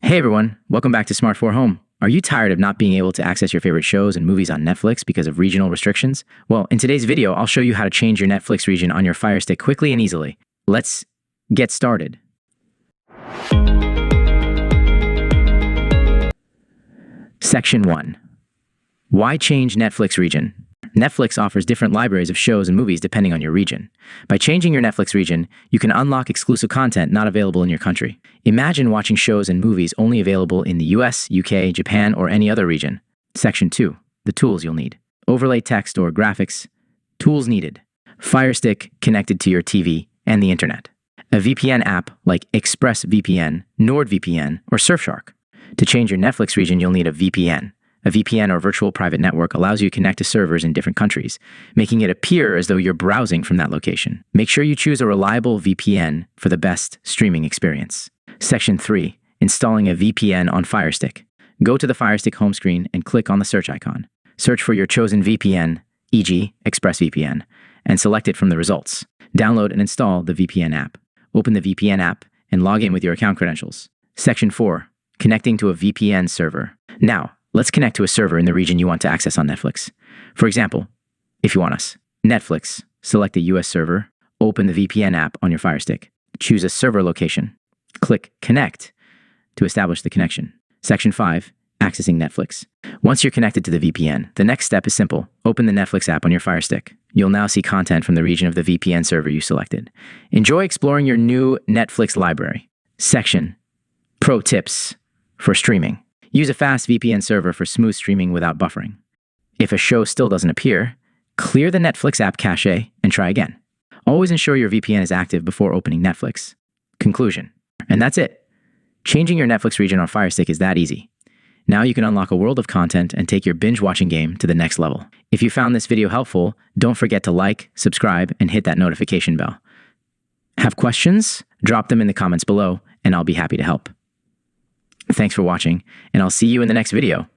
Hey everyone, welcome back to Smart 4 Home. Are you tired of not being able to access your favorite shows and movies on Netflix because of regional restrictions? Well, in today's video, I'll show you how to change your Netflix region on your FireStick quickly and easily. Let's get started. Section 1. Why change Netflix region? Netflix offers different libraries of shows and movies depending on your region. By changing your Netflix region, you can unlock exclusive content not available in your country. Imagine watching shows and movies only available in the US, UK, Japan, or any other region. Section 2. The tools you'll need. Overlay text or graphics. Tools needed. FireStick connected to your TV and the internet. A VPN app like ExpressVPN, NordVPN, or Surfshark. To change your Netflix region, you'll need a VPN. A VPN or virtual private network allows you to connect to servers in different countries, making it appear as though you're browsing from that location. Make sure you choose a reliable VPN for the best streaming experience. Section 3. Installing a VPN on FireStick. Go to the FireStick home screen and click on the search icon. Search for your chosen VPN, e.g. ExpressVPN, and select it from the results. Download and install the VPN app. Open the VPN app and log in with your account credentials. Section 4. Connecting to a VPN server. Now, let's connect to a server in the region you want to access on Netflix. For example, if you want us, Netflix, select a US server, open the VPN app on your FireStick, choose a server location, click Connect to establish the connection. Section 5, accessing Netflix. Once you're connected to the VPN, the next step is simple. Open the Netflix app on your FireStick. You'll now see content from the region of the VPN server you selected. Enjoy exploring your new Netflix library. Section, Pro Tips for streaming. Use a fast VPN server for smooth streaming without buffering. If a show still doesn't appear, clear the Netflix app cache and try again. Always ensure your VPN is active before opening Netflix. Conclusion. And that's it. Changing your Netflix region on FireStick is that easy. Now you can unlock a world of content and take your binge-watching game to the next level. If you found this video helpful, don't forget to like, subscribe, and hit that notification bell. Have questions? Drop them in the comments below, and I'll be happy to help. Thanks for watching, and I'll see you in the next video.